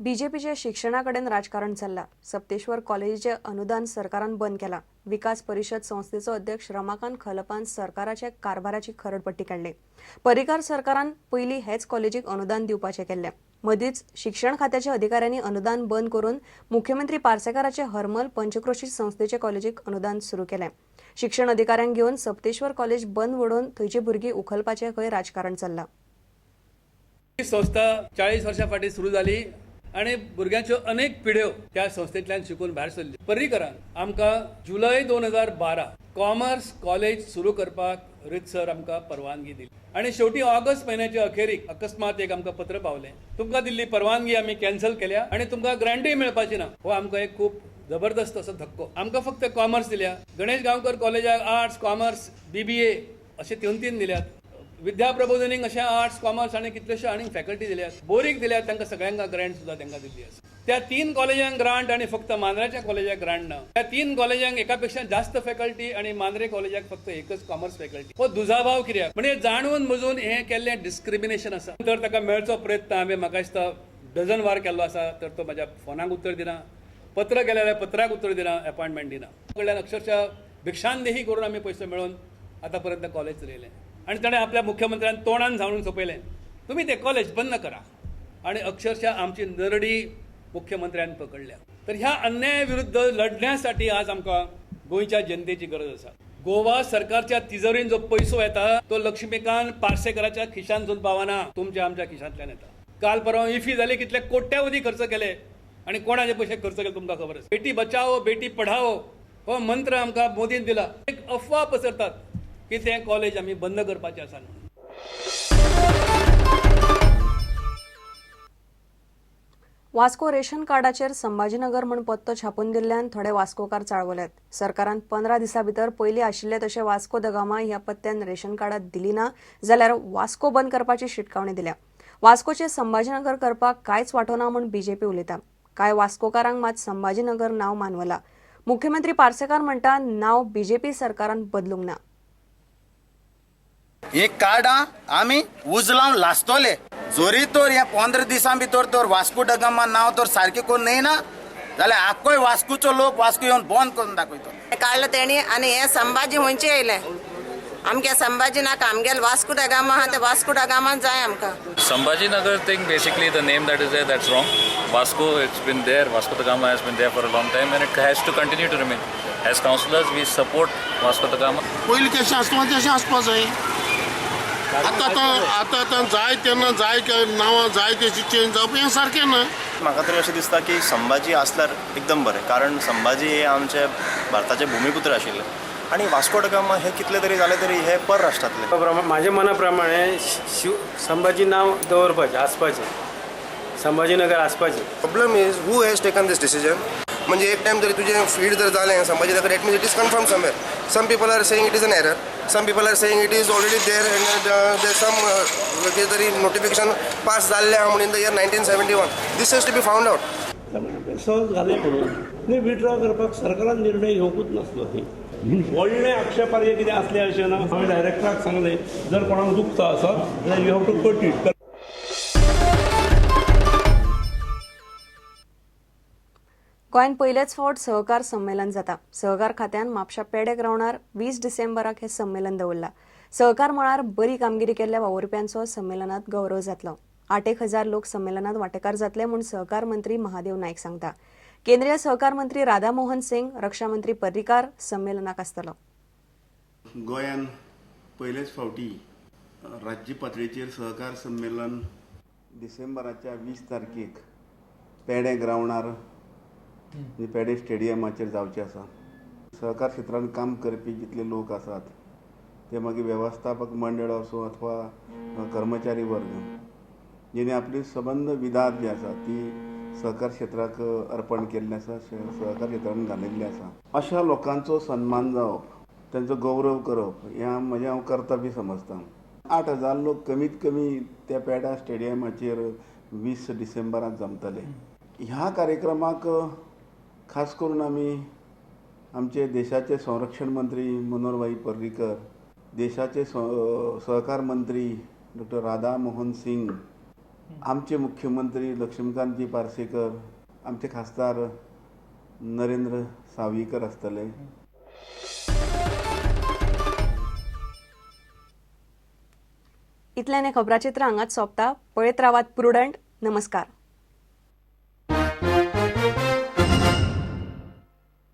बीजेपीचे शिक्षणाकडेन राजकारण चल्ला। सप्तेश्वर कॉलेजीचे अनुदान सरकारान बंद केला। विकास परिषद संस्थेचो अध्यक्ष रमाकांत खलपान सरकाराचे कारभाराची खरडपट्टी काढली। पर्रीकार सरकारान पयली हेच कॉलेजीक अनुदान दिवपाचे केल्ले। मदींच शिक्षण खात्याच्या अधिकाऱ्यांनी अनुदान बंद करून मुख्यमंत्री पार्सेकाराचे हरमल पंचक्रोशी संस्थेचे कॉलेजीक अनुदान सुरू केले। शिक्षण अधिकाऱ्यांक घेवन सप्तेश्वर कॉलेज बंद वडोवन थंयची भुरगीं उखलपाचे खंय राजकारण चल्ला। ही संस्था 40 वर्षां फाटीं सुरू जाली आणि भुरग्यांच्यो अनेक पिढ्यो त्या संस्थेंतल्यान शिकून भायर सरली। पर्रीकारान आमकां जुलय 2012 कॉमर्स कॉलेज सुरू करपाक रितसर आमकां परवानगी दिली आणि शेवटी ऑगस्ट म्हयन्याच्या अखेरीक अकस्मात एक आमकां पत्र पावलें, तुमकां दिल्ली परवानगी आमी कॅन्सल केल्या आणि तुमकां ग्रांटूय मेळपाची ना। हो आमकां एक खूब जबरदस्त असो धक्को। आमकां फक्त कॉमर्स दिल्या, गणेश गांवकर कॉलेजाक आर्ट्स कॉमर्स BBA अशे 3 दिल्यात। विद्या प्रबोधिनीक अशा आर्ट्स कॉमर्स आणि कितल्योश्यो आनी फॅकल्टी दिल्यात। बोरीक दिल्यात, तांकां सगळ्यांक ग्रांट सुद्दां तांकां दिल्ली आसा। त्या 3 कॉलेजांक ग्रांट आणि फक्त मांद्रेच्या कॉलेजाक ग्रांट ना। त्या 3 कॉलेजांक एकापेक्षा जास्त फॅकल्टी आणि मांद्रे कॉलेजाक फक्त एकच कॉमर्स फॅकल्टी। हो दुजाभाव कित्याक? म्हणजे जाणून बुजून हे केल्लें डिस्क्रिमिनेशन आसा। तर ताका मेळचो प्रयत्न हांवें म्हाका दिसता डझन वार केल्लो आसा, तर तो म्हज्या फोनाक उत्तर दिना, पत्र केलें जाल्यार पत्राक उत्तर दिना, अपॉइंटमेंट दिना। कडल्यान अक्षरशः भिक्षांदेही करून आमी पयशे मेळोवन आतां पर्यंत कॉलेज चलयलें आणि ताणें आपल्या मुख्यमंत्र्यान तोंडान सांगून सोपयलें, तुम्ही ते कॉलेज बंद करा। आणि अक्षरशः आमची नरडी मुख्यमंत्र्यान पकडल्या। तर ह्या अन्याया विरुद्ध लढण्यासाठी आज आमकां गोंयच्या जनतेची गरज आसा। गोवा सरकारच्या तिजोरीन जो पैसो येता तो लक्ष्मीकांत पार्सेकराच्या खिशांतसून पावना, तुमच्या आमच्या खिशांतल्यान येता। काल परवा इफी जाले कितले कोट्यावधी खर्च केले आणि कोणाचे पैसे खर्च केले तुमकां खबर आसा। बेटी बचाओ बेटी पढाओ हो मंत्र आमकां मोदीन दिला। एक अफवा पसरतात की ते कॉलेज आमी बंद करपाचे आसा। वास्को रेशन कार्डाचेर संभाजीनगर म्हूण पत्तो छापून दिल्ल्यान थोडे वास्कोकार चाळवल्यात। सरकारान 15 दिसां भितर पयलीं आशिल्ले तशे वास्को द गामा ह्या पत्त्यान रेशन कार्डां दिली ना जाल्यार वास्को बंद करपाची शिटकावणी दिल्या। वास्कोचे संभाजीनगर करपाक कांयच वांटो ना म्हूण बीजेपी उलयता। कांय वास्कोकारांक मात संभाजीनगर नांव मानवला। मुख्यमंत्री पार्सेकार म्हणटा नांव बीजेपी सरकारान बदलूंक ना। हे कार्डां आमी उजलावन लासतले जोरी तर ह्या 15 दिसां भितर तर वास्को द गामा नांव तर सारकें करून येना जाल्यार आख्खोय वास्कोचो लोक वास्को येवन बंद करून दाखयता। काडलो तेणी आनी हे संभाजी खंयचे येयले? आमगे संभाजी नाका, आमगेले वास्को द गामा आहा ते वास्को द गामान जाय आमकां। Sambhajinagar thing, basically the name that is there, that's wrong. Vasco, it's been there. Vasco da Gama has been there for a long time, and it has to continue to remain. As councillors, we support Vasco da Gama. पयलीं कशें आसता तशें आसपा जाय। आतां जाय तेन्ना जाय नांवां जाय तशी चेंज जावप हें सारकें ना। म्हाका तरी अशें दिसता की संभाजी आसल्यार एकदम बरें, कारण संभाजी हे आमचे भारताचे भूमिपुत्र आशिल्ले आणि वास्को द गामा हे कितले तरी जाले तरी हे परराष्ट्रांतले। म्हाज्या मना प्रमाणे संभाजी नांव दवरपाचें, आसपाचें, संभाजीनगर आसपाचें। Problem is who has taken this decision. म्हणजे एक टाइम जरी तुझे फीड जर जालें Sambhajinagar, it means it is confirm somewhere. Some people are saying it is an error, some people are saying it is already there and there some कितें तरी notification pass जाल्लें आहा म्हणून in the year 1971। This has to be found out. सहज घालें म्हणून न्ही withdraw करपाक सरकारान निर्णय घेवंकूच नासलो। व्हडले आक्षेपार्ह कितें असलें अशें ना। हांवें डायरेक्टराक सांगलें जर कोणाक दुखता आसत जाल्यार you have to cut it. गोंयांत पयलेच फावट सहकार संमेलन जाता। सहकार खात्यान म्हापशा पेडे ग्राउंडार 20 डिसेंबराक हे संमेलन दवरला। सहकार मळार बरी कामगिरी केल्ल्या वावुरप्यांचो संमेलनात गौरव जातलो। 8,000 लोक संमेलनात वांटेकार जातले म्हूण सहकार मंत्री महादेव नायक सांगता। केंद्रीय सहकार मंत्री राधा मोहन सिंग, रक्षा मंत्री पर्रीकार संमेलनाक आसतलो। गोंयांत पयलेच फावटी राज्य पातळीचेर सहकार संमेलन डिसेंबराच्या 20 तारखेक पेडे ग्राउंडार पेडे स्टेडियमाचेर जावचें आसा। सहकार क्षेत्रांत काम करपी जितले लोक आसात ते मागीर वेवस्थापक मंडळ असो अथवा कर्मचारी वर्ग जेणे आपली सबंद विधात जी आसा ती सहकार क्षेत्राक अर्पण केल्लें आसा, सहकार क्षेत्रांत घालिल्लें आसा। अशा लोकांचो सन्मान जावप, तांचो गौरव करप हें हांव कर्तव्य समजतां। 8,000 लोक कमीत कमी त्या पेडा स्टेडियमाचेर 20 डिसेंबराक जमतले। ह्या कार्यक्रमाक खास करून आमी आमचे देशाचे संरक्षण मंत्री मनोहर भाई पर्रीकर, देशाचे सहकार मंत्री डॉ. राधा मोहन सिंग आमचे मुख्यमंत्री लक्ष्मीकांतजी पार्सेकर, आमचे खासदार नरेंद्र सावयकर आसतले. इतल्याने खबराचित्र हांगाच सोंपता. पळयत रावात प्रुडंट. नमस्कार.